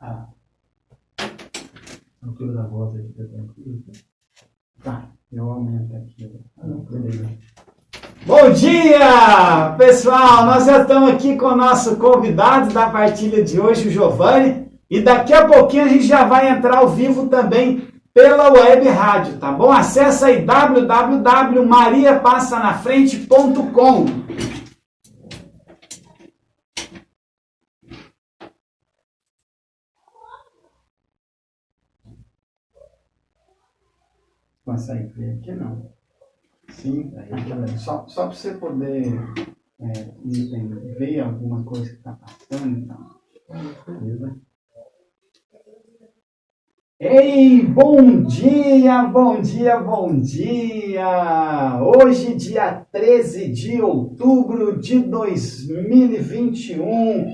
A altura da voz aqui tá tranquilo. Tá, eu aumento aqui. Beleza. Bom dia, pessoal! Nós já estamos aqui com o nosso convidado da partilha de hoje, o Giovanni, e daqui a pouquinho a gente já vai entrar ao vivo também pela web rádio, tá bom? Acesse aí www.mariapassanafrente.com. Consegue ver aqui não? Sim, aí só para você poder ver alguma coisa que está passando, então. Beleza. Ei, bom dia, bom dia, bom dia! Hoje, dia 13 de outubro de 2021,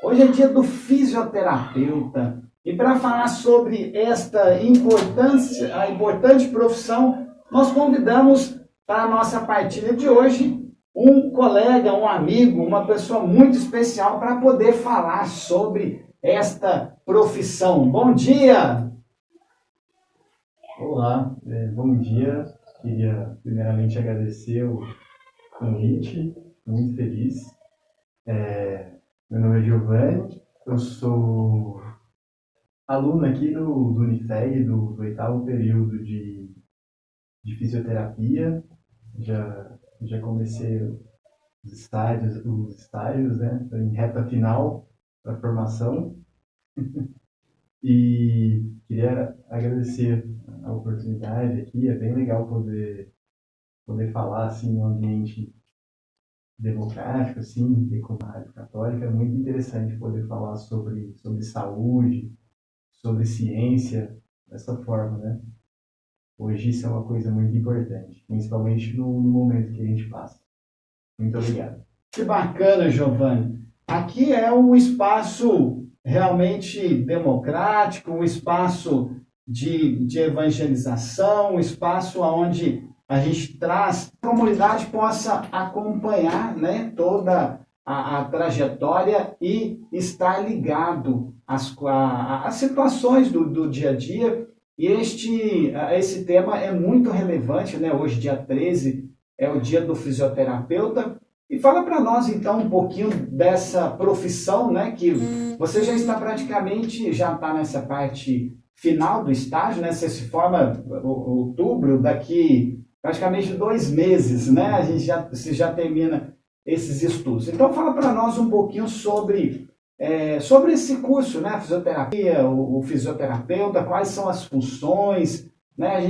hoje é dia do fisioterapeuta. E para falar sobre esta importante profissão, nós convidamos para a nossa partilha de hoje um colega, um amigo, uma pessoa muito especial para poder falar sobre esta profissão. Bom dia! Olá, bom dia. Queria primeiramente agradecer o convite, muito feliz. Meu nome é Giovanni, eu sou aluno aqui do Unifeg, do 8º período de fisioterapia. Já comecei os estágios, né, em reta final da formação. E queria agradecer a oportunidade aqui, é bem legal poder falar assim em um ambiente democrático, assim, e com a Rádio Católica. É muito interessante poder falar sobre saúde, sobre ciência, dessa forma, né? Hoje isso é uma coisa muito importante, principalmente no momento que a gente passa. Muito obrigado. Que bacana, Giovanni. Aqui é um espaço realmente democrático, um espaço de evangelização, um espaço onde a gente traz, a comunidade possa acompanhar, né, toda a trajetória e estar ligado às situações do dia a dia. E esse tema é muito relevante, né? Hoje, dia 13, é o dia do fisioterapeuta. E fala para nós, então, um pouquinho dessa profissão, né? Que você já está nessa parte final do estágio, né? Você se forma em outubro, daqui praticamente 2 meses, né? Você já termina esses estudos. Então, fala para nós um pouquinho sobre esse curso, né? Fisioterapia, o fisioterapeuta, quais são as funções, né?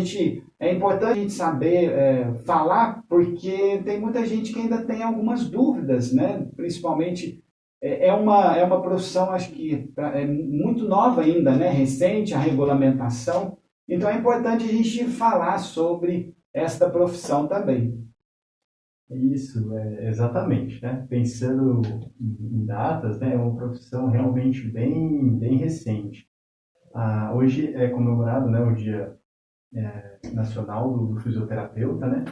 É importante a gente saber falar, porque tem muita gente que ainda tem algumas dúvidas, né? Principalmente, é uma profissão, acho que é muito nova ainda, né? Recente a regulamentação. Então, é importante a gente falar sobre esta profissão também. Isso, exatamente, né? Pensando em datas, né? É uma profissão realmente bem recente. Hoje é comemorado, né, o Dia Nacional do Fisioterapeuta, né?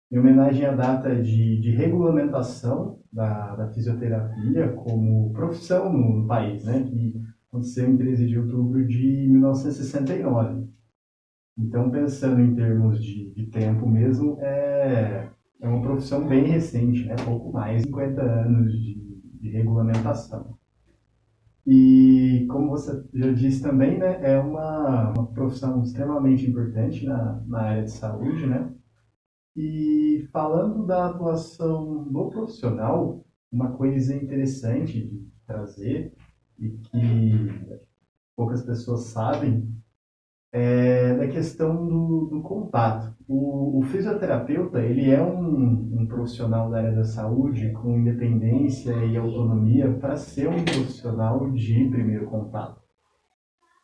Em homenagem à data de regulamentação da fisioterapia como profissão no país, né? Que aconteceu em 13 de outubro de 1969. Então, pensando em termos de tempo mesmo, é uma profissão bem recente, né? Pouco mais de 50 anos de regulamentação. E, como você já disse também, né, é uma profissão extremamente importante na área de saúde, né? E falando da atuação do profissional, uma coisa interessante de trazer e que poucas pessoas sabem é da questão do contato. O fisioterapeuta, ele é um profissional da área da saúde com independência e autonomia para ser um profissional de primeiro contato.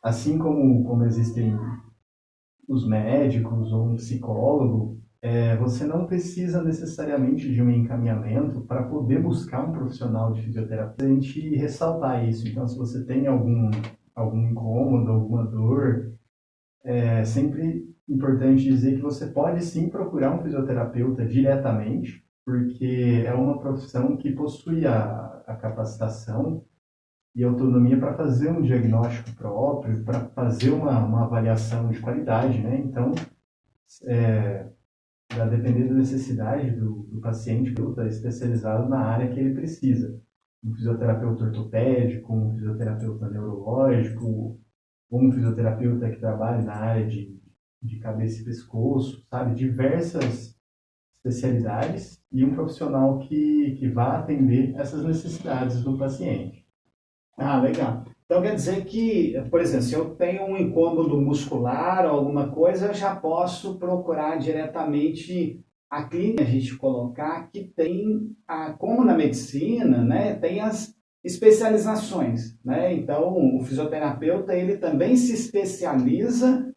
Assim como existem os médicos ou um psicólogo, você não precisa necessariamente de um encaminhamento para poder buscar um profissional de fisioterapia. A gente ressaltar isso. Então, se você tem algum incômodo, alguma dor, é sempre importante dizer que você pode sim procurar um fisioterapeuta diretamente, porque é uma profissão que possui a capacitação e autonomia para fazer um diagnóstico próprio, para fazer uma avaliação de qualidade, né? Então, vai depender da necessidade do paciente, que está especializado na área que ele precisa. Um fisioterapeuta ortopédico, um fisioterapeuta neurológico, ou um fisioterapeuta que trabalha na área de cabeça e pescoço, sabe? Diversas especialidades e um profissional que vá atender essas necessidades do paciente. Ah, legal. Então quer dizer que, por exemplo, se eu tenho um incômodo muscular ou alguma coisa, eu já posso procurar diretamente a clínica, a gente colocar que tem, como na medicina, né, tem as especializações, né? Então o fisioterapeuta ele também se especializa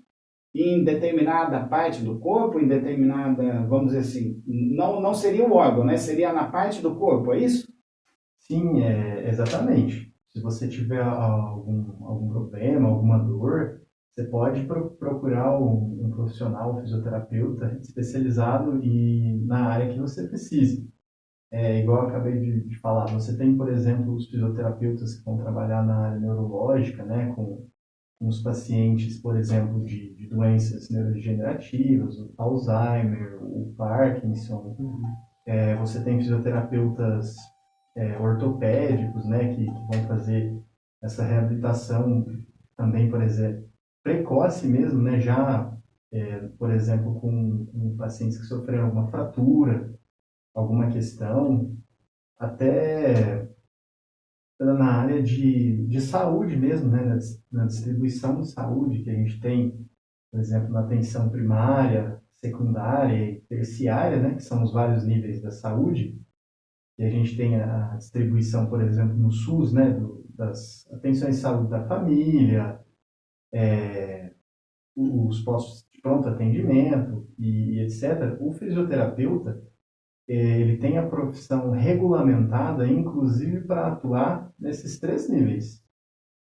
em determinada parte do corpo, em determinada, vamos dizer assim, não seria o órgão, né? Seria na parte do corpo, é isso? Sim, exatamente. Se você tiver algum problema, alguma dor, você pode procurar um profissional, um fisioterapeuta especializado na área que você precise. Igual eu acabei de falar, você tem, por exemplo, os fisioterapeutas que vão trabalhar na área neurológica, né, com os pacientes, por exemplo, de doenças neurodegenerativas, o Alzheimer, o Parkinson. Você tem fisioterapeutas ortopédicos, né, que vão fazer essa reabilitação também, por exemplo, precoce mesmo, né, já, por exemplo, com pacientes que sofreram alguma fratura, alguma questão, até na área de saúde mesmo, né, na distribuição de saúde que a gente tem, por exemplo, na atenção primária, secundária e terciária, né, que são os vários níveis da saúde. E a gente tem a distribuição, por exemplo, no SUS, né, das atenções de saúde da família, os postos de pronto atendimento e etc. O fisioterapeuta, ele tem a profissão regulamentada, inclusive para atuar nesses 3 níveis.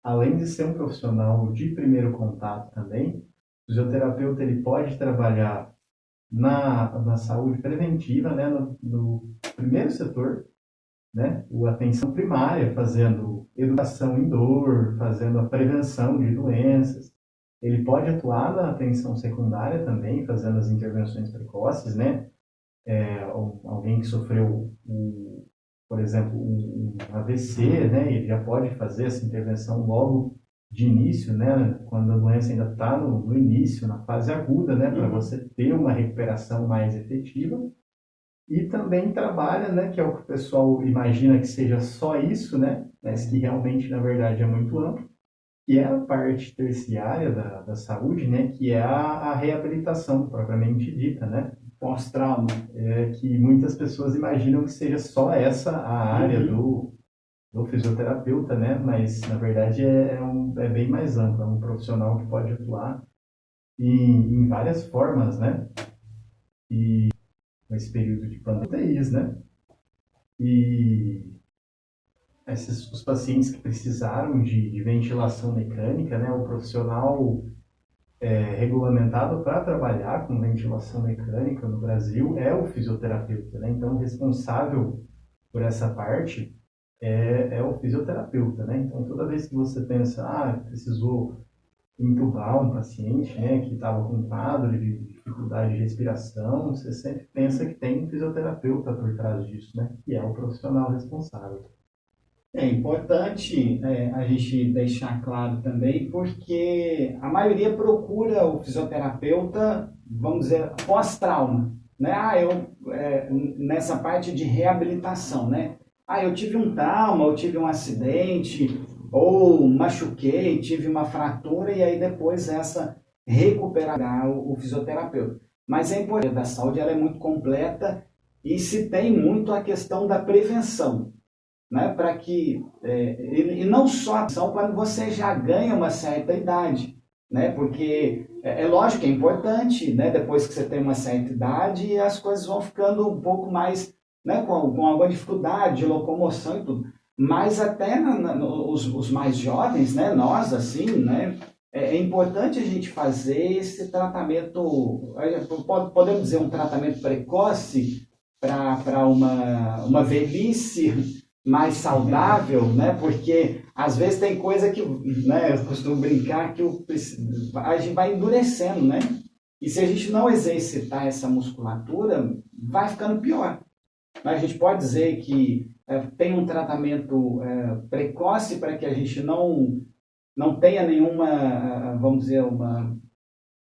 Além de ser um profissional de primeiro contato também, o fisioterapeuta ele pode trabalhar na saúde preventiva, né, no primeiro setor, né, a atenção primária, fazendo educação em dor, fazendo a prevenção de doenças. Ele pode atuar na atenção secundária também, fazendo as intervenções precoces, né, alguém que sofreu, por exemplo, um AVC, né, ele já pode fazer essa intervenção logo de início, né, quando a doença ainda está no início, na fase aguda, né, para você ter uma recuperação mais efetiva. E também trabalha, né, que é o que o pessoal imagina que seja só isso, né, mas que realmente, na verdade, é muito amplo, que é a parte terciária da saúde, né, que é a reabilitação propriamente dita, né, Pós-trauma. Que muitas pessoas imaginam que seja só essa a área do fisioterapeuta, né, mas, na verdade, é bem mais amplo, é um profissional que pode atuar em várias formas, né, e nesse período de pandemia, né? E os pacientes que precisaram de ventilação mecânica, né? O profissional regulamentado para trabalhar com ventilação mecânica no Brasil é o fisioterapeuta, né? Então, o responsável por essa parte é o fisioterapeuta, né? Então, toda vez que você pensa, precisou intubar um paciente, né, que estava com um quadro de dificuldade de respiração, você sempre pensa que tem um fisioterapeuta por trás disso, né, que é o profissional responsável. É importante a gente deixar claro também, porque a maioria procura o fisioterapeuta, vamos dizer, pós-trauma, né? Nessa parte de reabilitação, né? Eu tive um trauma, eu tive um acidente, ou machuquei, tive uma fratura, e aí depois essa recuperará o fisioterapeuta. Mas a importância da saúde ela é muito completa e se tem muito a questão da prevenção, né? Para que, e não só a atenção quando você já ganha uma certa idade, né? Porque é lógico que é importante, né? Depois que você tem uma certa idade, as coisas vão ficando um pouco mais, né? com alguma dificuldade de locomoção e tudo. Mas até os mais jovens, né, nós assim, né, é importante a gente fazer esse tratamento, podemos dizer um tratamento precoce para uma velhice mais saudável, né? Porque às vezes tem coisa que, né, eu costumo brincar que a gente vai endurecendo, né? E se a gente não exercitar essa musculatura, vai ficando pior. A gente pode dizer que tem um tratamento precoce para que a gente não tenha nenhuma, vamos dizer, uma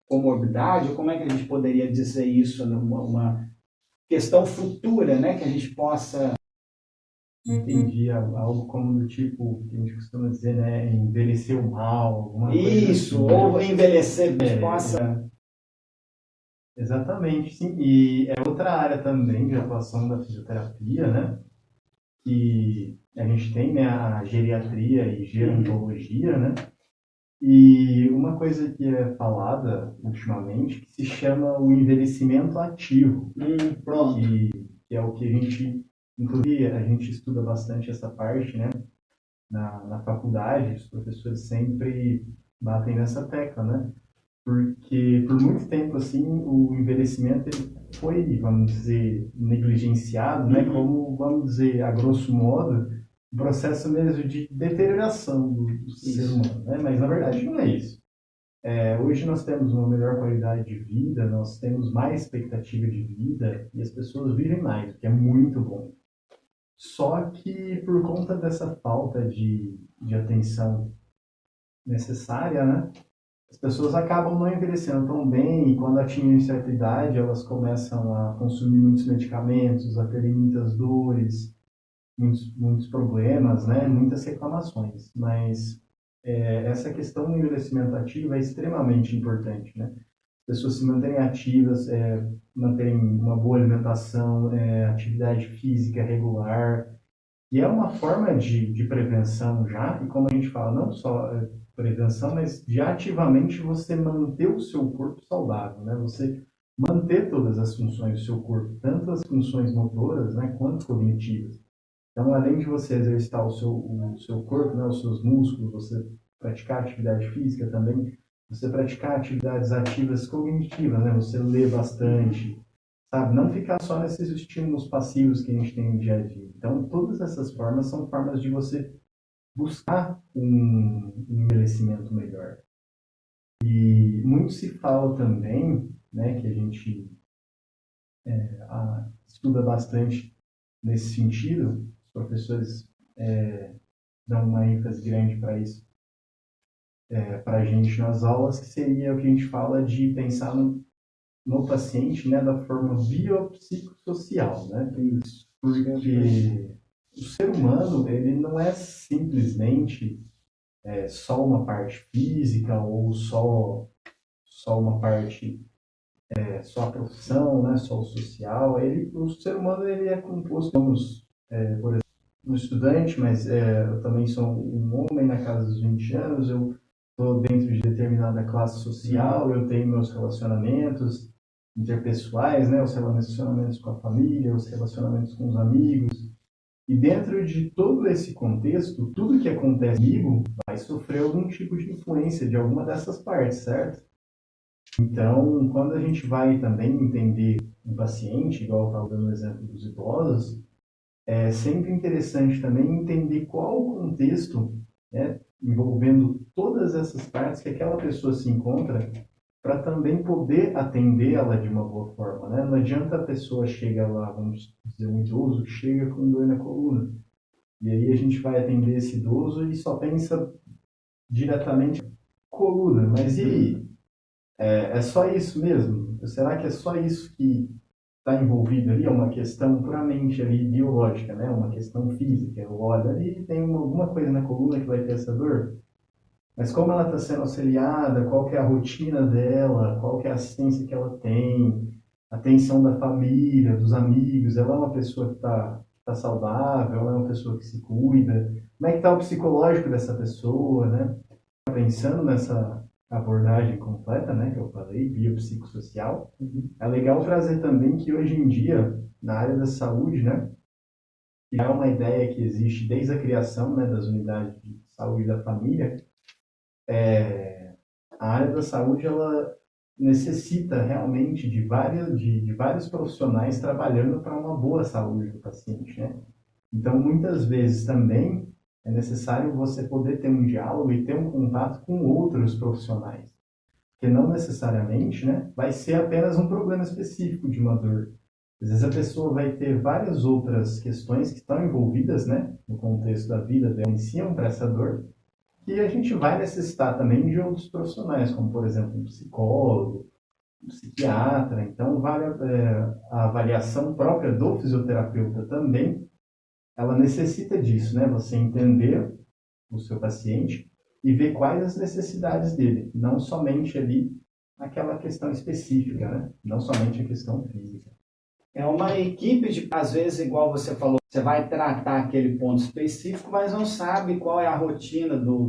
comorbidade, ou como é que a gente poderia dizer isso, uma questão futura, né, que a gente possa... Entendi, algo como do tipo, que a gente costuma dizer, né, envelheceu mal, alguma coisa Isso, assim, né? ou envelhecer, a gente possa... Exatamente, sim. E é outra área também de atuação da fisioterapia, né? Que a gente tem, né, a geriatria e gerontologia, né? E uma coisa que é falada ultimamente que se chama o envelhecimento ativo, Pronto. que é o que a gente, inclusive, a gente estuda bastante essa parte, né? Na faculdade, os professores sempre batem nessa tecla, né? Porque por muito tempo, assim, o envelhecimento ele foi, vamos dizer, negligenciado, né? Como, vamos dizer, a grosso modo, um processo mesmo de deterioração do ser humano, né? Mas, na verdade, não é isso. Hoje nós temos uma melhor qualidade de vida, nós temos mais expectativa de vida e as pessoas vivem mais, o que é muito bom. Só que por conta dessa falta de atenção necessária, né? As pessoas acabam não envelhecendo tão bem e quando atingem certa idade elas começam a consumir muitos medicamentos, a terem muitas dores, muitos problemas, né? Muitas reclamações. Mas essa questão do envelhecimento ativo é extremamente importante, né? As pessoas se manterem ativas, manterem uma boa alimentação, atividade física regular, e é uma forma de prevenção já, e como a gente fala, não só prevenção, mas de ativamente você manter o seu corpo saudável, né? Você manter todas as funções do seu corpo, tanto as funções motoras, né, quanto cognitivas. Então, além de você exercitar o seu corpo, né, os seus músculos, você praticar atividade física também, você praticar atividades ativas cognitivas, né? Você ler bastante, sabe? Não ficar só nesses estímulos passivos que a gente tem no dia a dia. Então, todas essas formas são formas de você buscar um envelhecimento melhor. E muito se fala também, né, que a gente estuda bastante nesse sentido, os professores dão uma ênfase grande para isso, para a gente nas aulas, que seria o que a gente fala de pensar no paciente, né, da forma biopsicossocial, né? Isso. Porque o ser humano, ele não é simplesmente só uma parte física ou só uma parte, só a profissão, né, só o social. O ser humano, ele é composto, por exemplo, um estudante, mas eu também sou um homem na casa dos 20 anos, eu estou dentro de determinada classe social, eu tenho meus relacionamentos interpessoais, né, os relacionamentos com a família, os relacionamentos com os amigos. E dentro de todo esse contexto, tudo que acontece comigo vai sofrer algum tipo de influência de alguma dessas partes, certo? Então, quando a gente vai também entender um paciente, igual eu estava dando o exemplo dos idosos, é sempre interessante também entender qual o contexto, né, envolvendo todas essas partes que aquela pessoa se encontra, para também poder atendê-la de uma boa forma, né? Não adianta a pessoa chegar lá, vamos dizer, um idoso que chega com dor na coluna, e aí a gente vai atender esse idoso e só pensa diretamente na coluna, mas e aí? É só isso mesmo? Será que é só isso que está envolvido ali? É uma questão puramente ali biológica, né? Uma questão física. Eu olho ali e tem alguma coisa na coluna que vai ter essa dor? Mas como ela está sendo auxiliada, qual que é a rotina dela, qual que é a assistência que ela tem, a atenção da família, dos amigos, ela é uma pessoa que tá saudável, ela é uma pessoa que se cuida, como é que está o psicológico dessa pessoa, né? Pensando nessa abordagem completa, né, que eu falei, biopsicossocial, é legal trazer também que hoje em dia, na área da saúde, né, que é uma ideia que existe desde a criação, né, das unidades de saúde da família, a área da saúde ela necessita realmente de vários profissionais trabalhando para uma boa saúde do paciente, né? Então, muitas vezes também é necessário você poder ter um diálogo e ter um contato com outros profissionais, porque não necessariamente, né, vai ser apenas um problema específico de uma dor. Às vezes a pessoa vai ter várias outras questões que estão envolvidas, né, no contexto da vida dela, influenciam para essa dor, e a gente vai necessitar também de outros profissionais, como por exemplo um psicólogo, um psiquiatra. Então, vale a avaliação própria do fisioterapeuta também, ela necessita disso, né? Você entender o seu paciente e ver quais as necessidades dele, não somente ali aquela questão específica, né? Não somente a questão física. É uma equipe de, às vezes, igual você falou, você vai tratar aquele ponto específico, mas não sabe qual é a rotina do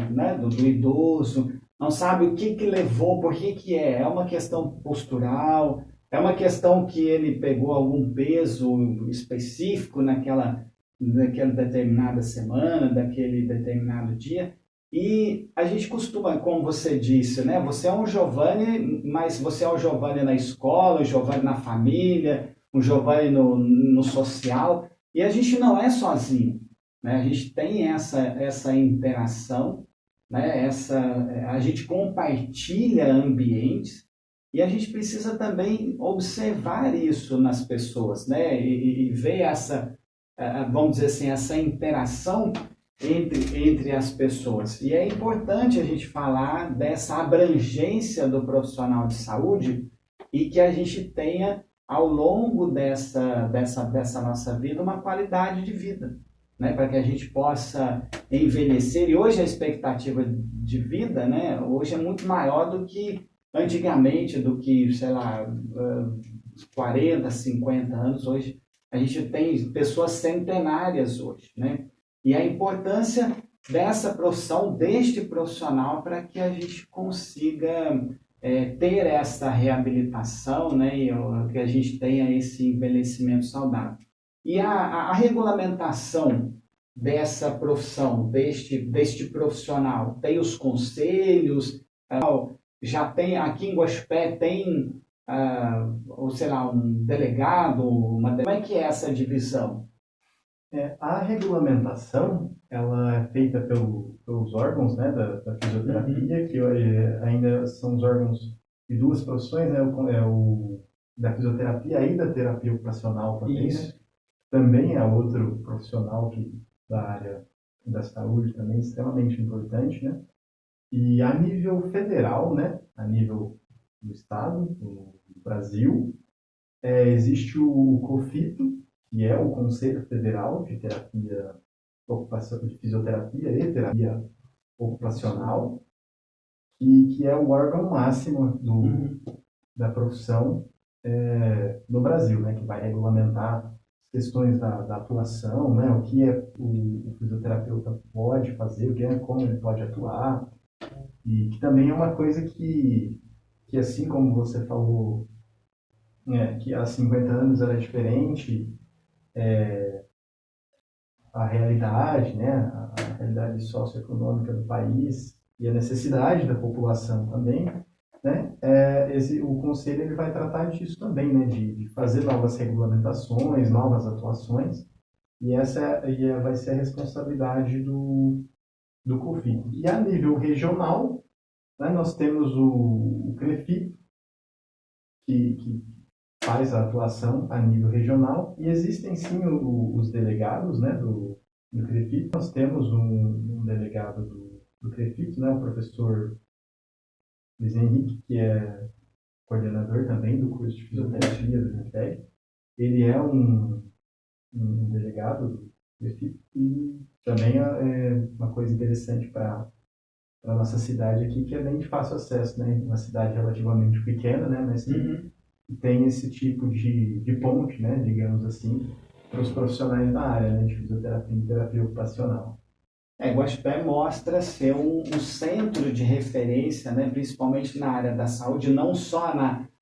idoso, não sabe o que levou, por que é. É uma questão postural, é uma questão que ele pegou algum peso específico naquela determinada semana, daquele determinado dia. E a gente costuma, como você disse, né? Você é um Giovanni, mas você é um Giovanni na escola, um Giovanni na família, um Giovanni no social, e a gente não é sozinho, né? A gente tem essa interação, né? A gente compartilha ambientes, e a gente precisa também observar isso nas pessoas, né? E ver vamos dizer assim, essa interação entre as pessoas. E é importante a gente falar dessa abrangência do profissional de saúde e que a gente tenha, ao longo dessa nossa vida, uma qualidade de vida, né? Para que a gente possa envelhecer. E hoje a expectativa de vida, né? Hoje é muito maior do que antigamente, do que, sei lá, 40, 50 anos. Hoje a gente tem pessoas centenárias hoje, né? E a importância dessa profissão, deste profissional, para que a gente consiga ter essa reabilitação, né, e que a gente tenha esse envelhecimento saudável. E a regulamentação dessa profissão, deste profissional, tem os conselhos, já tem, aqui em Guaxupé tem, ou sei lá, um delegado, como é que é essa divisão? A regulamentação, ela é feita pelos órgãos, né, da fisioterapia, que ainda são os órgãos de duas profissões, né, o da fisioterapia e da terapia ocupacional também, né? Também é outro profissional da área da saúde também, extremamente importante, né? E a nível federal, né, a nível do Estado, do Brasil, existe o COFITO, que é o Conselho Federal de Terapia de Fisioterapia e Terapia Ocupacional, que é o órgão máximo da profissão no Brasil, né, que vai regulamentar questões da atuação, né, o que o fisioterapeuta pode fazer, como ele pode atuar, e que também é uma coisa que assim como você falou, que há 50 anos era diferente, a realidade, né, a realidade socioeconômica do país e a necessidade da população também, né, o Conselho ele vai tratar disso também, né, de fazer novas regulamentações, novas atuações, e essa vai ser a responsabilidade do COFIT. E a nível regional, né, nós temos o CREFIT, que faz a atuação a nível regional, e existem sim os delegados, né, do CREFIT. Nós temos um delegado do CREFIT, né, o professor Luiz Henrique, que é coordenador também do curso de fisioterapia do INTEG. Ele é um delegado do CREFIT, e também é uma coisa interessante para a nossa cidade aqui, que é bem de fácil acesso, né? Uma cidade relativamente pequena, né, mas tem esse tipo de ponte, né, digamos assim, para os profissionais da área, né, de fisioterapia e terapia ocupacional. Guaxupé mostra ser um centro de referência, né, principalmente na área da saúde, não só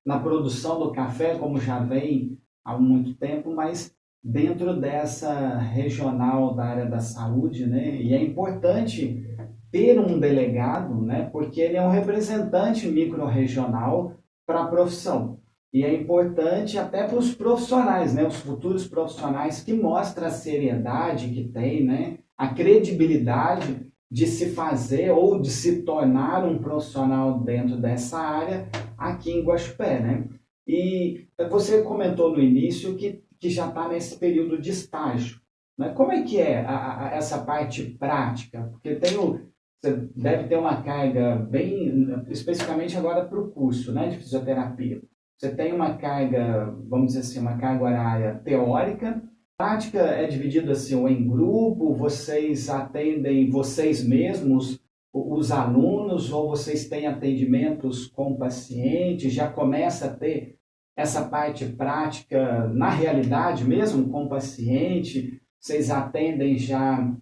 na produção do café, como já vem há muito tempo, mas dentro dessa regional da área da saúde, né, e é importante ter um delegado, né, porque ele é um representante microrregional para a profissão. E é importante até para os profissionais, né? Os futuros profissionais, que mostra a seriedade que tem, né? A credibilidade de se fazer ou de se tornar um profissional dentro dessa área aqui em Guaxupé, né? E você comentou no início que já está nesse período de estágio, né? Como é que é essa parte prática? Porque você deve ter uma carga bem, especificamente agora para o curso, né, de fisioterapia. Você tem uma carga, vamos dizer assim, uma carga horária teórica. A prática é dividida assim, ou em grupo, vocês atendem vocês mesmos, os alunos, ou vocês têm atendimentos com pacientes, já começa a ter essa parte prática na realidade mesmo, com o paciente, vocês atendem já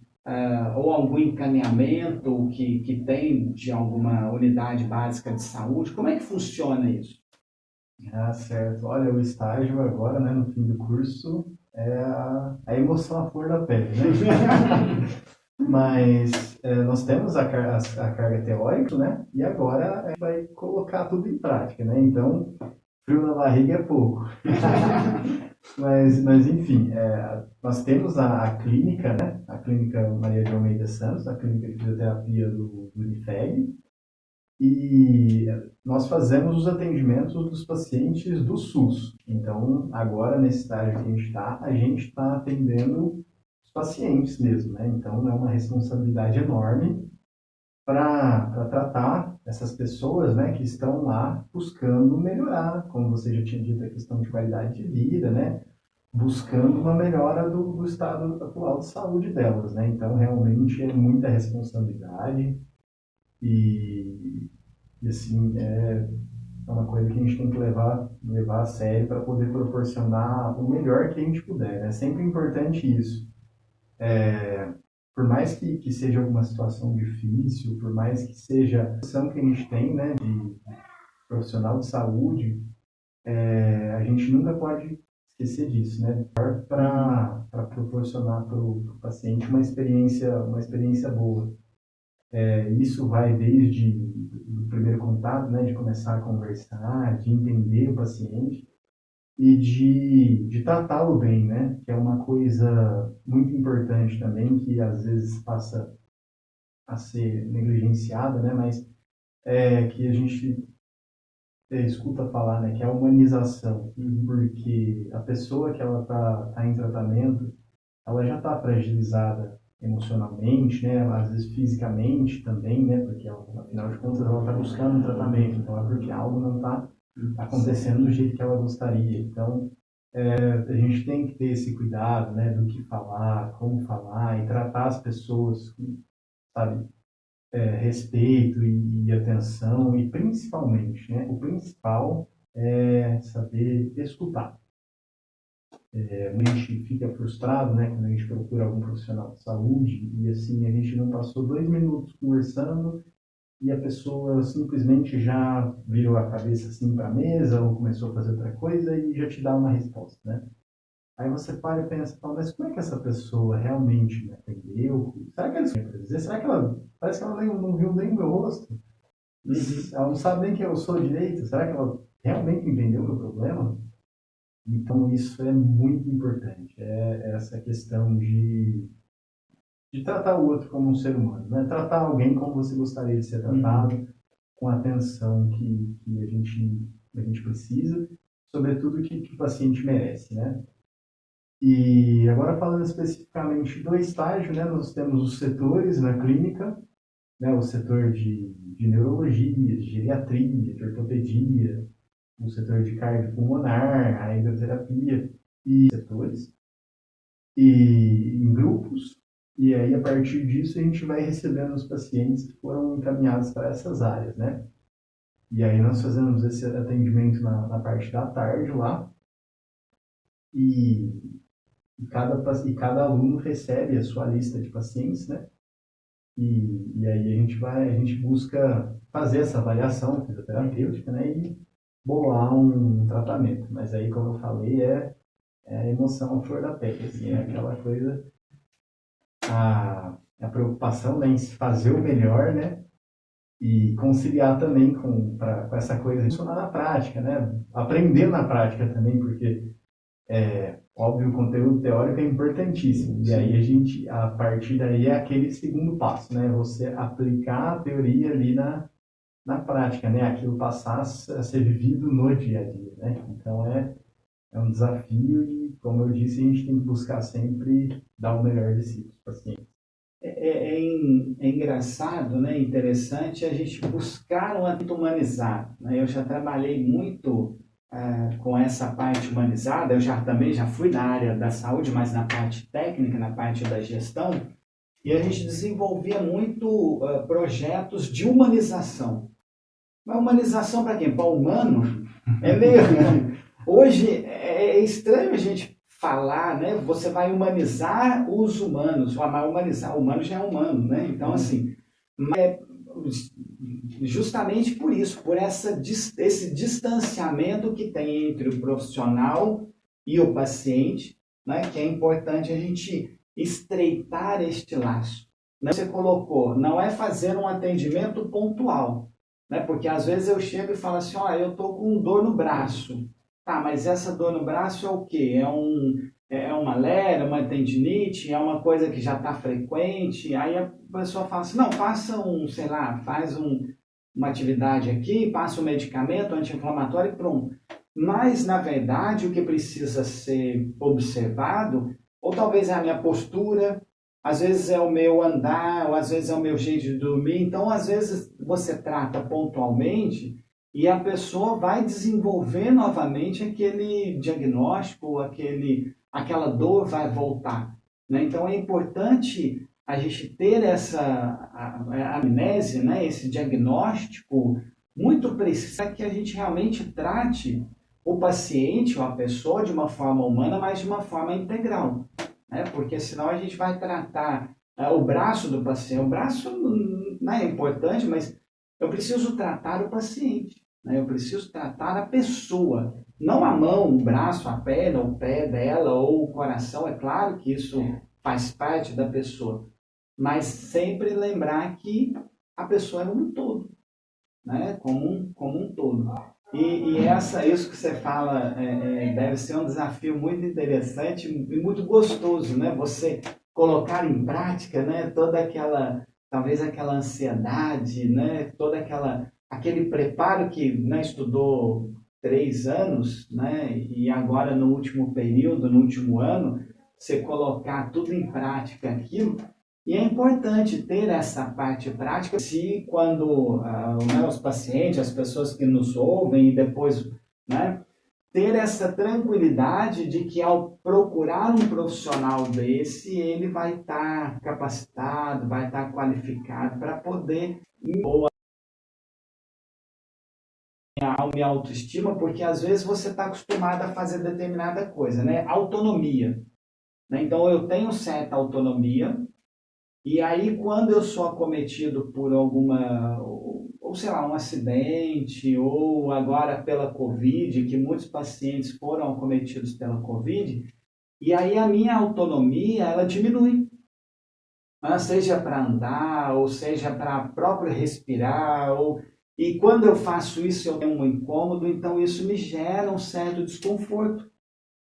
ou algum encaminhamento que tem de alguma unidade básica de saúde? Como é que funciona isso? Ah, certo. Olha, o estágio agora, né, no fim do curso, é a emoção à flor da pele, né? Mas nós temos a carga teórica, né? E agora a gente vai colocar tudo em prática, né? Então, frio na barriga é pouco. Mas enfim, nós temos a clínica, né? A clínica Maria de Almeida Santos, a clínica de fisioterapia do Unifeg, e nós fazemos os atendimentos dos pacientes do SUS. Então, agora, nesse estágio que a gente está atendendo os pacientes mesmo, né? Então, é uma responsabilidade enorme para tratar essas pessoas, né, que estão lá buscando melhorar, como você já tinha dito, a questão de qualidade de vida, né? Buscando uma melhora do estado atual de saúde delas, né? Então, realmente é muita responsabilidade e, e assim, é uma coisa que a gente tem que levar a sério para poder proporcionar o melhor que a gente puder. É sempre importante isso. Por mais que seja alguma situação difícil, por mais que seja a situação que a gente tem, né, de profissional de saúde, a gente nunca pode esquecer disso, né? Para proporcionar para o paciente uma experiência boa. Isso vai desde o primeiro contato, né, de começar a conversar, de entender o paciente e de tratá-lo bem, né? Que é uma coisa muito importante também, que às vezes passa a ser negligenciada, né? Mas que a gente escuta falar, né? Que é a humanização, porque a pessoa que ela tá em tratamento, ela já está fragilizada emocionalmente, né? Às vezes fisicamente também, né? Porque afinal de contas ela está buscando um tratamento, então é porque algo não está acontecendo do jeito que ela gostaria. Então a gente tem que ter esse cuidado, né? Do que falar, como falar e tratar as pessoas com, sabe, respeito e atenção e principalmente, né? O principal é saber escutar. A gente fica frustrado, né, quando a gente procura algum profissional de saúde e assim a gente não passou 2 minutos conversando e a pessoa simplesmente já virou a cabeça assim para a mesa ou começou a fazer outra coisa e já te dá uma resposta, né? Aí você para e pensa, fala, mas como é que essa pessoa realmente me atendeu? Será que ela tinha para dizer? Será que ela parece que ela não viu nem o meu rosto? Ela não sabe nem quem eu sou direito? Será que ela realmente entendeu o meu problema? Então, isso é muito importante, essa questão de tratar o outro como um ser humano, né? Tratar alguém como você gostaria de ser tratado, com a atenção que a gente precisa, sobretudo que o paciente merece, né? E agora falando especificamente do estágio, né? Nós temos os setores na clínica, né? O setor de neurologia, de geriatria, de ortopedia, o setor de cardiopulmonar, a hidroterapia e setores, e em grupos, e aí a partir disso a gente vai recebendo os pacientes que foram encaminhados para essas áreas, né? E aí nós fazemos esse atendimento na parte da tarde lá, e, cada aluno recebe a sua lista de pacientes, né? E aí a gente busca fazer essa avaliação fisioterapêutica, né? E bolar um tratamento. Mas aí, como eu falei, é a emoção à flor da pele, assim, é aquela coisa, a preocupação, né, em se fazer o melhor, né, e conciliar também com essa coisa de funcionar na prática, né? Aprender na prática também, porque óbvio, o conteúdo teórico é importantíssimo. E aí a partir daí é aquele segundo passo, né? Você aplicar a teoria ali na prática, né? Aquilo passar a ser vivido no dia a dia, né? Então é um desafio e, como eu disse, a gente tem que buscar sempre dar o melhor de si para os pacientes. É engraçado, né? Interessante a gente buscar um atendimento humanizado, né? Eu já trabalhei muito com essa parte humanizada, eu também já fui na área da saúde, mas na parte técnica, na parte da gestão, e a gente desenvolvia muito projetos de humanização. Mas humanização para quem? Para o humano? É meio... Hoje é estranho a gente falar, né? Você vai humanizar os humanos, mas humanizar o humano já é humano, né? Então, assim, justamente por isso, por esse distanciamento que tem entre o profissional e o paciente, né? Que é importante a gente estreitar este laço. Né? Você colocou, não é fazer um atendimento pontual, né? Porque às vezes eu chego e falo assim, eu estou com dor no braço. Tá, mas essa dor no braço é o quê? É uma lela, uma tendinite, é uma coisa que já está frequente. Aí a pessoa fala assim, não, faça sei lá, faz uma atividade aqui, passa um medicamento anti-inflamatório e pronto. Mas, na verdade, o que precisa ser observado, ou talvez é a minha postura, às vezes é o meu andar, ou às vezes é o meu jeito de dormir. Então, às vezes, você trata pontualmente e a pessoa vai desenvolver novamente aquele diagnóstico, aquela dor vai voltar. Né? Então, é importante a gente ter essa amnésia, né? Esse diagnóstico muito preciso, para que a gente realmente trate o paciente ou a pessoa de uma forma humana, mas de uma forma integral. Né? Porque senão a gente vai tratar o braço do paciente. O braço não é importante, mas eu preciso tratar o paciente. Né? Eu preciso tratar a pessoa. Não a mão, o braço, a perna, o pé dela ou o coração. É claro que isso faz parte da pessoa. Mas sempre lembrar que a pessoa é um todo. Né? Como um todo. E isso que você fala deve ser um desafio muito interessante e muito gostoso, né? Você colocar em prática, né? Talvez aquela ansiedade, né? Aquele preparo que, né, estudou 3 anos, né? E agora no último período, no último ano, você colocar tudo em prática aquilo. E é importante ter essa parte prática se quando né, os pacientes, as pessoas que nos ouvem e depois, né, ter essa tranquilidade de que ao procurar um profissional desse, ele vai estar capacitado, vai estar qualificado para poder a minha autoestima, porque às vezes você está acostumado a fazer determinada coisa, né? Autonomia. Né? Então eu tenho certa autonomia. E aí, quando eu sou acometido por ou sei lá, um acidente, ou agora pela Covid, que muitos pacientes foram acometidos pela Covid, e aí a minha autonomia, ela diminui. Seja para andar, ou seja para próprio respirar, e quando eu faço isso, eu tenho um incômodo, então isso me gera um certo desconforto.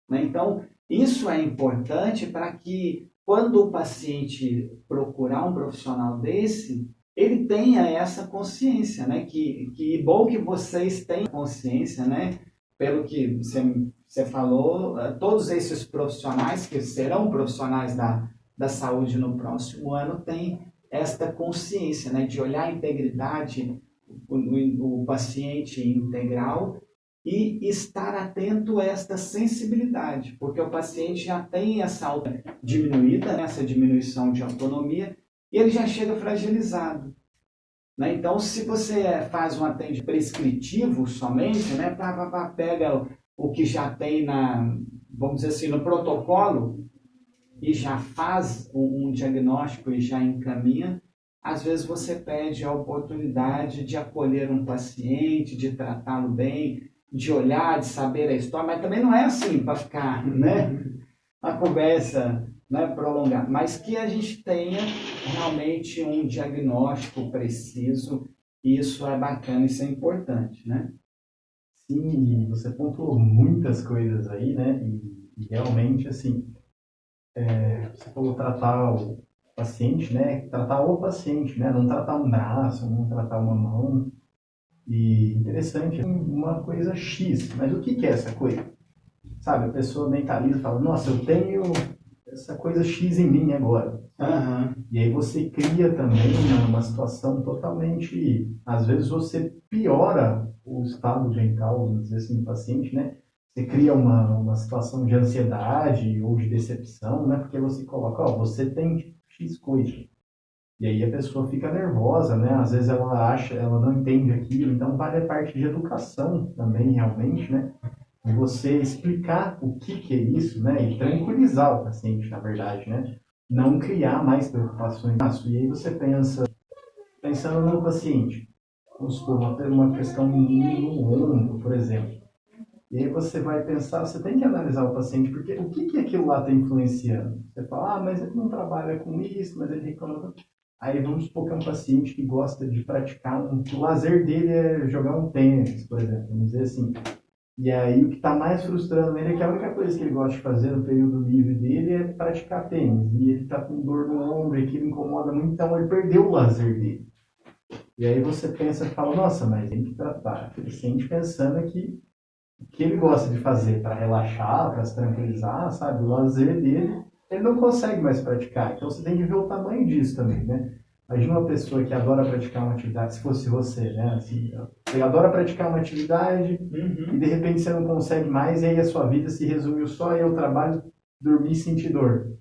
Né? Então, isso é importante para que quando o paciente procurar um profissional desse, ele tenha essa consciência, né? Que bom que vocês tenham consciência, né? Pelo que você falou, todos esses profissionais que serão profissionais da saúde no próximo ano têm esta consciência, né? De olhar a integridade, o paciente integral e estar atento a esta sensibilidade, porque o paciente já tem essa diminuída, né, essa diminuição de autonomia, e ele já chega fragilizado. Né? Então, se você faz um atendimento prescritivo somente, né, pega o que já tem vamos dizer assim, no protocolo, e já faz um diagnóstico e já encaminha, às vezes você perde a oportunidade de acolher um paciente, de tratá-lo bem, de olhar, de saber a história, mas também não é assim para ficar, né, a conversa, né, prolongada, mas que a gente tenha realmente um diagnóstico preciso Isso é bacana, isso é importante, né? Sim, e você pontuou muitas coisas aí, né? E realmente, assim, você falou tratar o paciente, né? Tratar o paciente, né? Não tratar um braço, não tratar uma mão. E interessante, uma coisa X, mas o que que é essa coisa? Sabe, a pessoa mentaliza e fala, nossa, eu tenho essa coisa X em mim agora. Aham. E aí você cria também uma situação totalmente, às vezes você piora o estado mental, vamos dizer assim, do paciente, né? Você cria uma situação de ansiedade ou de decepção, né? Porque você coloca, ó, você tem X coisa. E aí a pessoa fica nervosa, né? Às vezes ela acha, ela não entende aquilo. Então, vale a parte de educação também, realmente, né? De você explicar o que que é isso, né? E tranquilizar o paciente, na verdade, né? Não criar mais preocupações. E aí você pensa, pensando no paciente, vamos supor, uma questão no ombro, por exemplo. E aí você vai pensar, você tem que analisar o paciente, porque o que que aquilo lá está influenciando? Você fala, ah, mas ele não trabalha com isso, mas ele reclama. Aí vamos supor que é um paciente que gosta de praticar, o lazer dele é jogar um tênis, por exemplo, vamos dizer assim. E aí o que está mais frustrando ele é que a única coisa que ele gosta de fazer no período livre dele é praticar tênis. E ele está com dor no ombro e aquilo incomoda muito, então ele perdeu o lazer dele. E aí você pensa e fala, nossa, mas tem que tratar. Ele sente pensando que o que ele gosta de fazer para relaxar, para se tranquilizar, sabe? O lazer dele, ele não consegue mais praticar. Então você tem que ver o tamanho disso também, né? Imagina uma pessoa que adora praticar uma atividade, se fosse você, né? Assim, você adora praticar uma atividade e de repente você não consegue mais e aí a sua vida se resumiu só a eu trabalho, dormir e sentir dor.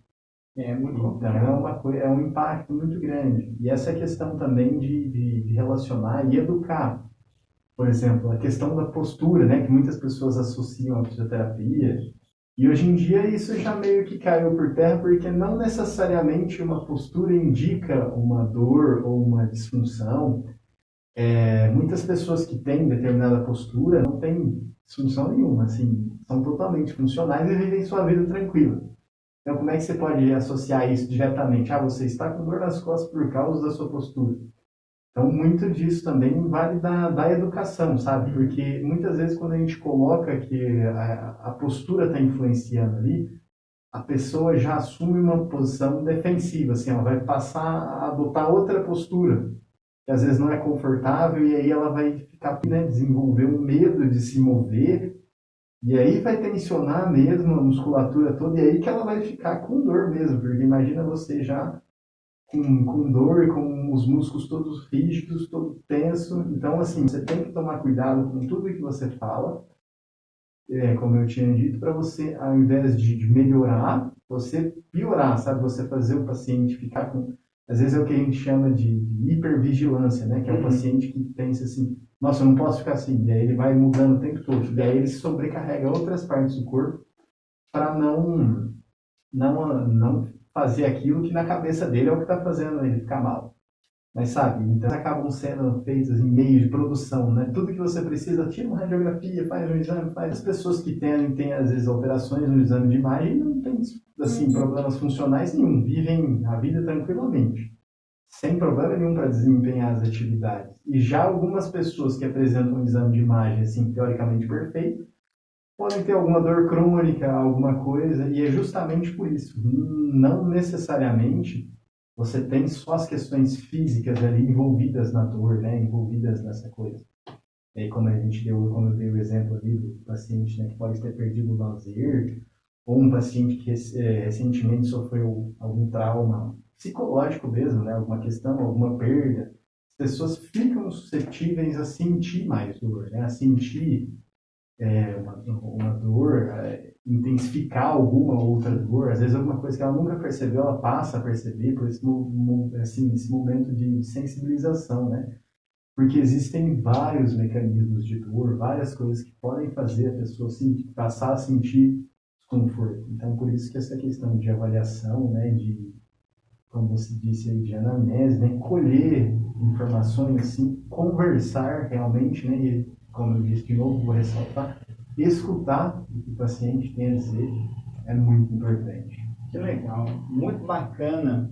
É muito Então é complicado. uma coisa, é um impacto muito grande. E essa questão também de relacionar e educar. Por exemplo, a questão da postura, né, que muitas pessoas associam à fisioterapia. E hoje em dia isso já meio que caiu por terra, porque não necessariamente uma postura indica uma dor ou uma disfunção. Muitas pessoas que têm determinada postura não têm disfunção nenhuma, assim, são totalmente funcionais e vivem sua vida tranquila. Então, como é que você pode associar isso diretamente? Ah, você está com dor nas costas por causa da sua postura. Então, muito disso também vale da educação, sabe? Porque muitas vezes quando a gente coloca que a postura está influenciando ali, a pessoa já assume uma posição defensiva, assim, ela vai passar a adotar outra postura, que às vezes não é confortável, e aí ela vai ficar, né, desenvolver um medo de se mover, e aí vai tensionar mesmo a musculatura toda, e aí que ela vai ficar com dor mesmo, porque imagina você já com dor, com os músculos todos rígidos, todo tenso. Então, assim, você tem que tomar cuidado com tudo que você fala, como eu tinha dito, para você, ao invés de melhorar, você piorar, sabe? Você fazer o paciente ficar com. Às vezes é o que a gente chama de hipervigilância, né? Que é o paciente que pensa assim, nossa, eu não posso ficar assim. E aí ele vai mudando o tempo todo. E aí ele sobrecarrega outras partes do corpo para não fazer aquilo que na cabeça dele é o que está fazendo ele ficar mal. Mas sabe, então acabam sendo feitas em meio de produção, né? Tudo que você precisa, tira uma radiografia, faz um exame, faz. As pessoas que têm às vezes alterações no exame de imagem não têm assim problemas funcionais nenhum, vivem a vida tranquilamente, sem problema nenhum para desempenhar as atividades. E já algumas pessoas que apresentam um exame de imagem assim teoricamente perfeito podem ter alguma dor crônica, alguma coisa, e é justamente por isso. Não necessariamente você tem só as questões físicas ali envolvidas na dor, né? Envolvidas nessa coisa. E aí, como eu dei o exemplo ali do paciente, né, que pode ter perdido o lazer, ou um paciente que recentemente sofreu algum trauma psicológico mesmo, né? Alguma questão, alguma perda. As pessoas ficam suscetíveis a sentir mais dor, né? A sentir uma dor, intensificar alguma outra dor, às vezes alguma coisa que ela nunca percebeu, ela passa a perceber por esse momento de sensibilização, né? Porque existem vários mecanismos de dor, várias coisas que podem fazer a pessoa passar a sentir desconforto. Então, por isso que essa questão de avaliação, né, de, como você disse aí, de anamnese, né, colher informações, assim, conversar realmente, né, e, como eu disse de novo, vou ressaltar, escutar o que o paciente tem a dizer é muito importante. Que legal, muito bacana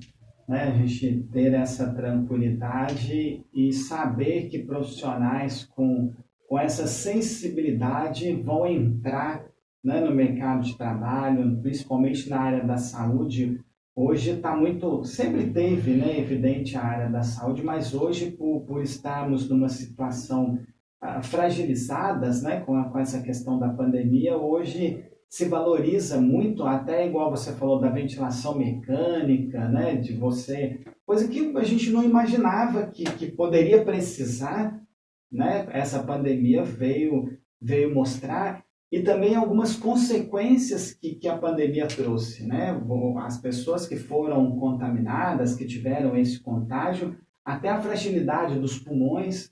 né? A gente ter essa tranquilidade e saber que profissionais com essa sensibilidade vão entrar, né, no mercado de trabalho, principalmente na área da saúde. Hoje está muito, sempre teve, né, evidente a área da saúde, mas hoje, por estarmos numa situação fragilizadas, né, com essa questão da pandemia, hoje se valoriza muito, até igual você falou da ventilação mecânica, né, de você, coisa que a gente não imaginava que poderia precisar, né? Essa pandemia veio mostrar e também algumas consequências que a pandemia trouxe, né? As pessoas que foram contaminadas, que tiveram esse contágio, até a fragilidade dos pulmões,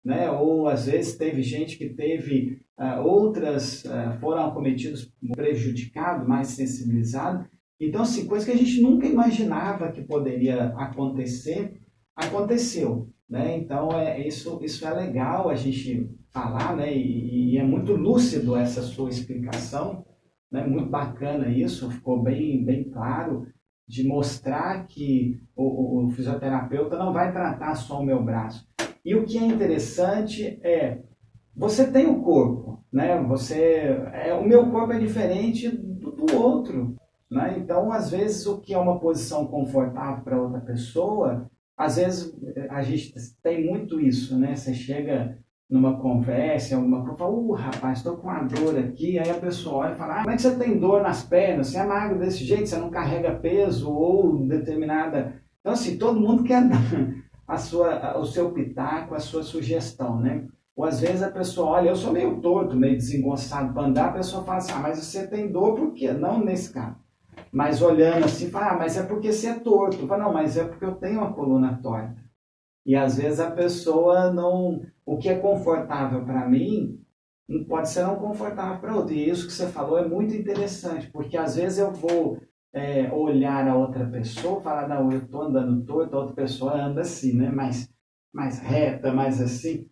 né? Ou às vezes teve gente que teve outras foram acometidos, prejudicado, mais sensibilizado. Então, assim, coisa que a gente nunca imaginava que poderia acontecer, aconteceu, né? Então, isso é legal a gente falar, né? E é muito lúcido essa sua explicação, né? Muito bacana isso, ficou bem claro de mostrar que o fisioterapeuta não vai tratar só o meu braço. E o que é interessante é, você tem o corpo, né? O meu corpo é diferente do outro, né? Então, às vezes, o que é uma posição confortável para outra pessoa, às vezes a gente tem muito isso, né? Você chega numa conversa, alguma coisa, fala, rapaz, estou com uma dor aqui, aí a pessoa olha e fala, como é que você tem dor nas pernas? Você é magro desse jeito, você não carrega peso ou determinada... Então, assim, todo mundo quer dar o seu pitaco, a sua sugestão, né? Ou às vezes a pessoa olha, eu sou meio torto, meio desengonçado para andar, a pessoa fala assim, mas você tem dor por quê? Não nesse caso. Mas olhando assim, fala, mas é porque você é torto. Fala, não, mas é porque eu tenho uma coluna torta. E às vezes a pessoa não... O que é confortável para mim, não pode ser não confortável para outro. E isso que você falou é muito interessante, porque às vezes eu vou olhar a outra pessoa e falar, não, eu estou andando torto, a outra pessoa anda assim, né? Mais reta, mais assim.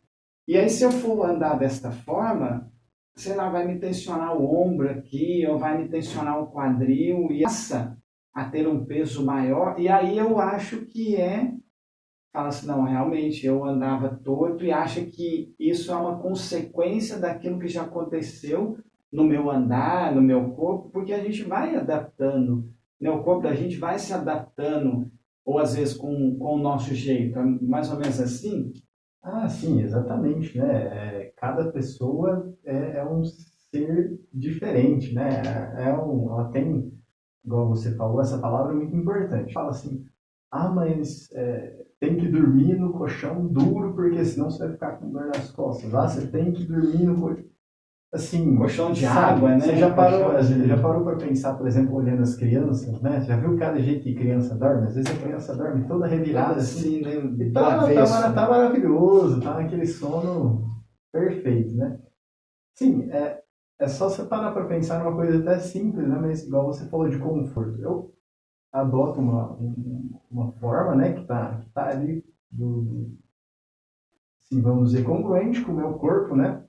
E aí, se eu for andar desta forma, sei lá, vai me tensionar o ombro aqui, ou vai me tensionar o quadril, e passa a ter um peso maior. E aí eu acho que fala assim, não, realmente eu andava torto e acha que isso é uma consequência daquilo que já aconteceu no meu andar, no meu corpo, porque a gente vai adaptando, né? O corpo da gente vai se adaptando, ou às vezes com o nosso jeito, é mais ou menos assim. Ah, sim, exatamente, né? Cada pessoa é um ser diferente, né? Ela tem, igual você falou, essa palavra é muito importante. Fala assim, mas tem que dormir no colchão duro, porque senão você vai ficar com dor nas costas. Você tem que dormir no colchão... Assim, colchão de sabe, água, né? Você já parou para pensar, por exemplo, olhando as crianças, né? Já viu cada jeito que criança dorme? Às vezes a criança dorme toda revirada assim, né? e tá maravilhoso, tá naquele sono perfeito, né? Sim, é só você parar para pensar numa coisa até simples, né? Mas igual você falou de conforto. Eu adoto uma forma, né, que tá ali, assim, vamos dizer, congruente com o meu corpo, né?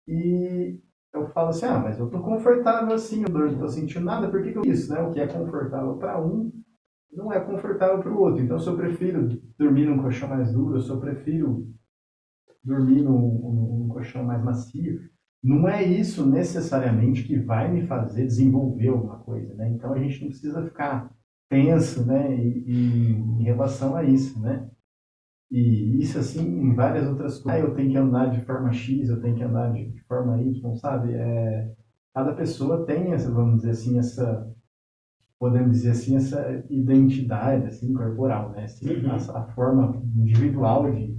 E eu falo assim, mas eu tô confortável assim, eu não tô sentindo nada, por que isso, né? O que é confortável para um não é confortável para o outro. Então, se eu prefiro dormir num colchão mais duro, se eu prefiro dormir num colchão mais macio, não é isso necessariamente que vai me fazer desenvolver alguma coisa, né? Então, a gente não precisa ficar tenso, né, em relação a isso, né? E isso, assim, em várias outras coisas. Eu tenho que andar de forma X, eu tenho que andar de forma Y, sabe? Cada pessoa tem essa, vamos dizer assim, podemos dizer assim, essa identidade, assim, corporal, né? Assim, a forma individual de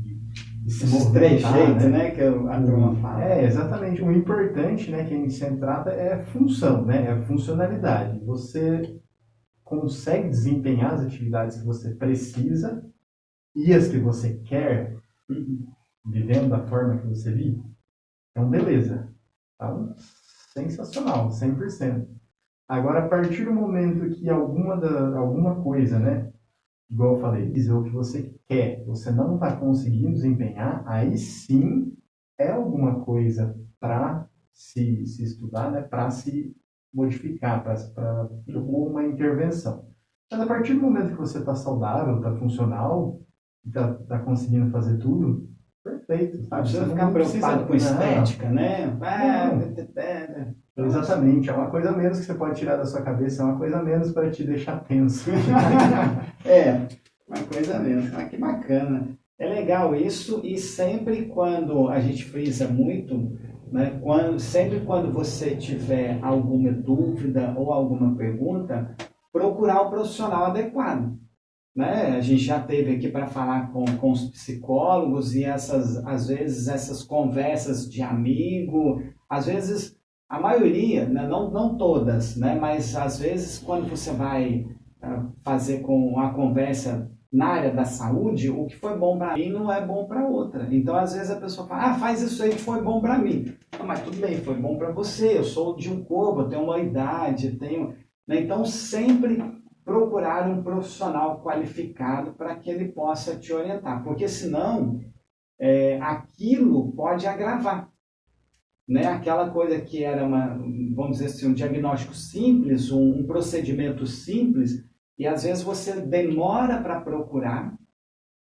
se movimentar, trejeito, né? Que a turma fala. Exatamente. O importante, né, que a gente sempre trata é função, né? É funcionalidade. Você consegue desempenhar as atividades que você precisa e as que você quer, vivendo da forma que você vive, então beleza. Então, sensacional, 100%. Agora, a partir do momento que alguma coisa, né, igual eu falei, dizer o que você quer, você não está conseguindo desempenhar, aí sim é alguma coisa para se estudar, né, para se modificar, para propor uma intervenção. Mas a partir do momento que você está saudável, está funcional, está conseguindo fazer tudo, perfeito. Não Sabe? precisa Você ficar não preocupado precisa. com estética, né? Exatamente, é uma coisa a menos que você pode tirar da sua cabeça, é uma coisa a menos para te deixar tenso. É, uma coisa mesmo. Ah, que bacana. É legal isso e sempre quando a gente frisa muito, né, sempre quando você tiver alguma dúvida ou alguma pergunta, procurar o profissional adequado. Né? A gente já teve aqui para falar com os psicólogos e às vezes essas conversas de amigo, às vezes a maioria, né, não todas, né, mas às vezes quando você vai fazer com a conversa na área da saúde, o que foi bom para mim não é bom para outra. Então às vezes a pessoa fala, faz isso aí que foi bom para mim. Não, mas tudo bem, foi bom para você, eu sou de um corpo, eu tenho uma idade, tenho... Né? Então sempre procurar um profissional qualificado para que ele possa te orientar, porque senão aquilo pode agravar. Né? Aquela coisa que era vamos dizer assim, um diagnóstico simples, um procedimento simples, e às vezes você demora para procurar,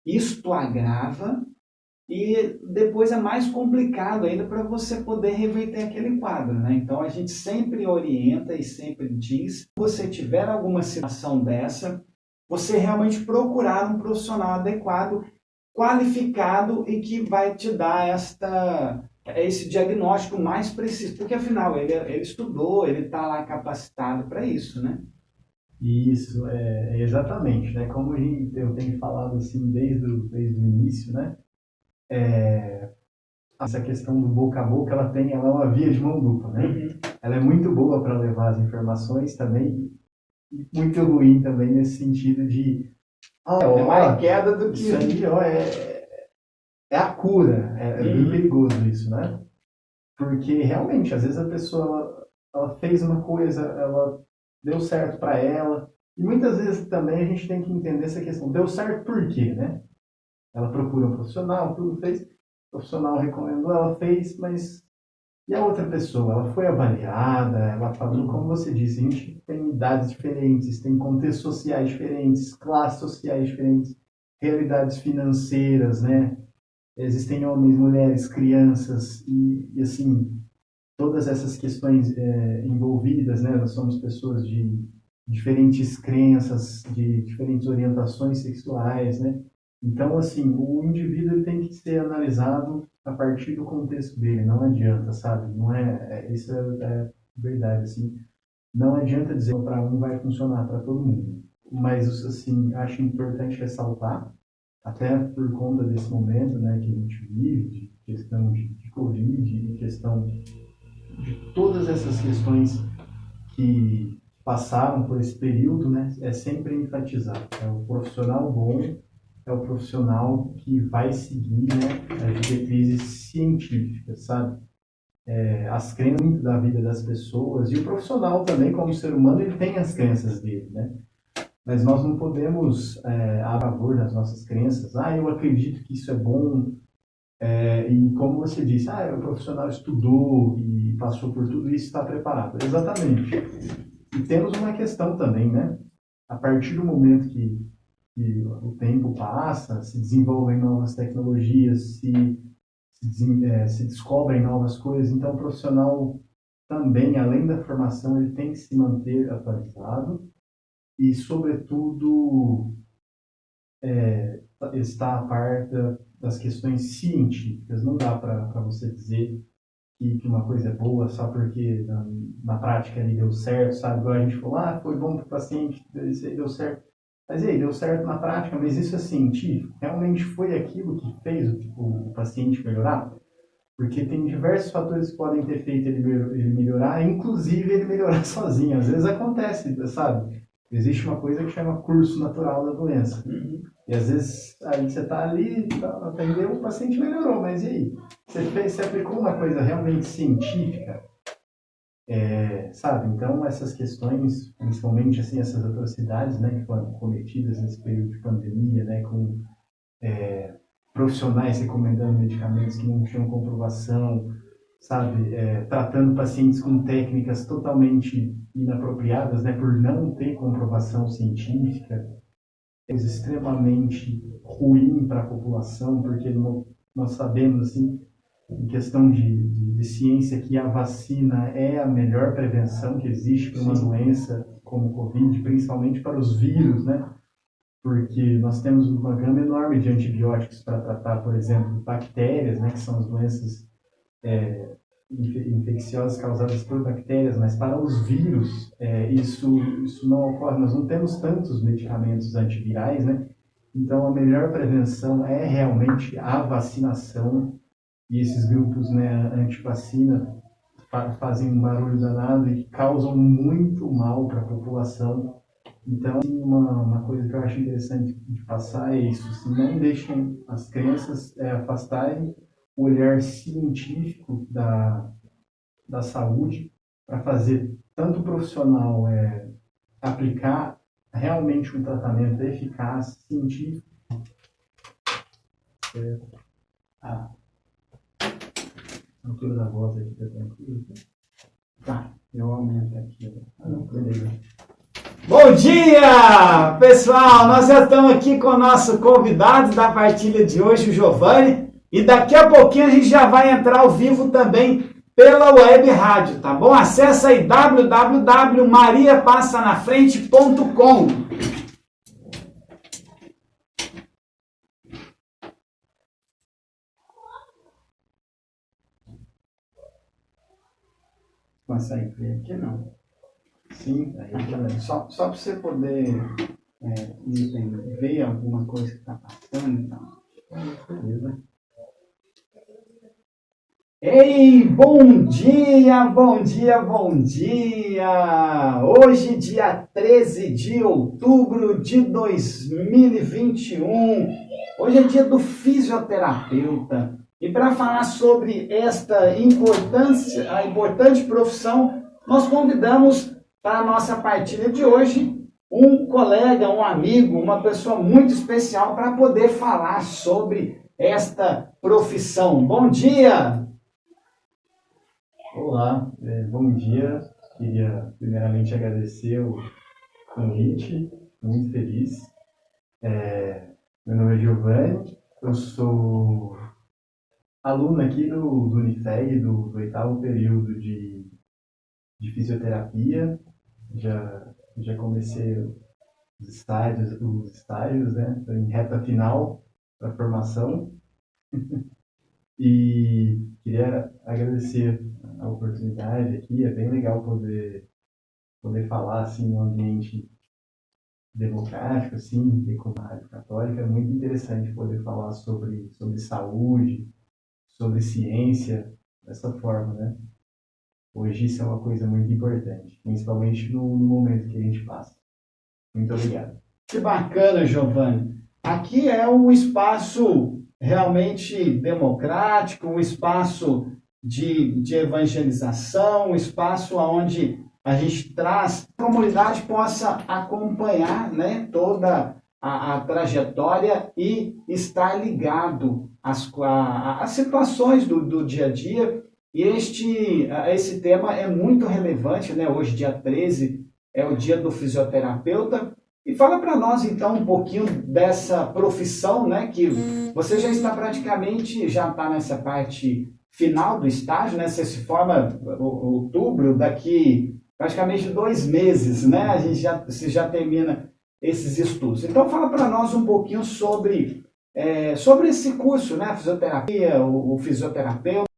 isto agrava, e depois é mais complicado ainda para você poder reverter aquele quadro. Né? Então a gente sempre orienta e sempre diz, se você tiver alguma situação dessa, você realmente procurar um profissional adequado, qualificado e que vai te dar esse diagnóstico mais preciso, porque afinal ele estudou, ele está lá capacitado para isso, né? Isso, exatamente, né? Como eu tenho falado assim desde o início, né? Essa questão do boca a boca, ela é uma via de mão dupla, né? Uhum. Ela é muito boa para levar as informações também, e muito ruim também nesse sentido de, É mais queda do que... isso aí, é a cura, é bem perigoso isso, né? Porque realmente, às vezes a pessoa ela fez uma coisa, ela deu certo para ela, e muitas vezes também a gente tem que entender essa questão, deu certo por quê, né? Ela procura um profissional, tudo fez, o profissional recomendou, ela fez, mas e a outra pessoa? Ela foi avaliada, ela falou, como você disse, a gente tem idades diferentes, tem contextos sociais diferentes, classes sociais diferentes, realidades financeiras, né? Existem homens, mulheres, crianças e assim, todas essas questões envolvidas, né? Nós somos pessoas de diferentes crenças, de diferentes orientações sexuais, né? Então, assim, o indivíduo ele tem que ser analisado a partir do contexto dele, não adianta, sabe? Não isso é verdade, assim. Não adianta dizer para um vai funcionar para todo mundo. Mas, assim, acho importante ressaltar, até por conta desse momento, né, que a gente vive, de questão de Covid, de questão de todas essas questões que passaram por esse período, né, é sempre enfatizar. É o profissional bom, é o profissional que vai seguir, né, as diretrizes científicas, sabe? As crenças da vida das pessoas e o profissional também, como ser humano, ele tem as crenças dele, né? Mas nós não podemos a favor das nossas crenças. Eu acredito que isso é bom. E como você disse, o profissional estudou e passou por tudo isso, está preparado. Exatamente. E temos uma questão também, né? A partir do momento que o tempo passa, se desenvolvem novas tecnologias, se descobrem novas coisas, então o profissional também, além da formação, ele tem que se manter atualizado e, sobretudo, estar a par das questões científicas. Não dá para você dizer que uma coisa é boa só porque na prática ali deu certo, sabe? Igual a gente falou, foi bom para o paciente, isso aí deu certo. Mas e aí, deu certo na prática, mas isso é científico? Realmente foi aquilo que fez o paciente melhorar? Porque tem diversos fatores que podem ter feito ele melhorar, inclusive ele melhorar sozinho. Às vezes acontece, sabe? Existe uma coisa que chama curso natural da doença. E às vezes aí você está ali, atendeu, o paciente melhorou, mas e aí? Você aplicou uma coisa realmente científica, sabe? Então essas questões, principalmente assim, essas atrocidades, né, que foram cometidas nesse período de pandemia, né, com profissionais recomendando medicamentos que não tinham comprovação sabe, tratando pacientes com técnicas totalmente inapropriadas, né, por não ter comprovação científica, é extremamente ruim para a população, porque nós sabemos, assim, em questão de ciência, que a vacina é a melhor prevenção que existe para uma doença como o Covid, principalmente para os vírus, né? Porque nós temos uma gama enorme de antibióticos para tratar, por exemplo, bactérias, né, que são as doenças infecciosas causadas por bactérias, mas para os vírus, isso não ocorre. Nós não temos tantos medicamentos antivirais, né? Então, a melhor prevenção é realmente a vacinação, e esses grupos, né, anti-vacina fazem um barulho danado e causam muito mal para a população. Então, uma coisa que eu acho interessante de passar é isso: se não deixem as crianças afastarem o olhar científico da saúde, para fazer tanto o profissional aplicar realmente um tratamento eficaz, científico. A altura da voz aqui está tranquilo. Tá, eu aumento aqui. Beleza. Bom dia, pessoal! Nós já estamos aqui com o nosso convidado da partilha de hoje, o Giovanni, e daqui a pouquinho a gente já vai entrar ao vivo também pela web rádio, tá bom? Acesse aí www.mariapassanafrente.com. Consegue ver aqui, não? Sim, aí só para você poder ver alguma coisa que está passando, então. Beleza. Ei, bom dia, bom dia, bom dia! Hoje, dia 13 de outubro de 2021, hoje é dia do fisioterapeuta. E para falar sobre esta importante profissão, nós convidamos para a nossa partilha de hoje um colega, um amigo, uma pessoa muito especial para poder falar sobre esta profissão. Bom dia! Olá, bom dia. Queria primeiramente agradecer o convite, muito feliz. Meu nome é Giovanni, eu sou aluno aqui do Unifeg, do 8º período de fisioterapia. Já comecei os estágios, né? Estou em reta final da formação. E queria agradecer a oportunidade aqui. É bem legal poder falar assim num ambiente democrático, assim, e com a Rádio Católica. É muito interessante poder falar sobre saúde, sobre ciência, dessa forma, né? Hoje isso é uma coisa muito importante, principalmente no momento que a gente passa. Muito obrigado. Que bacana, Giovanni. Aqui é um espaço realmente democrático, um espaço de evangelização, um espaço onde a gente traz, a comunidade possa acompanhar, né, toda a trajetória e estar ligado às situações do dia a dia. E esse tema é muito relevante, né? Hoje, dia 13, é o dia do fisioterapeuta. E fala para nós, então, um pouquinho dessa profissão, né? Que você já está nessa parte final do estágio, né? Você se forma em outubro, daqui praticamente 2 meses, né? Você já termina esses estudos. Então, fala para nós um pouquinho sobre esse curso, né? Fisioterapia, o fisioterapeuta.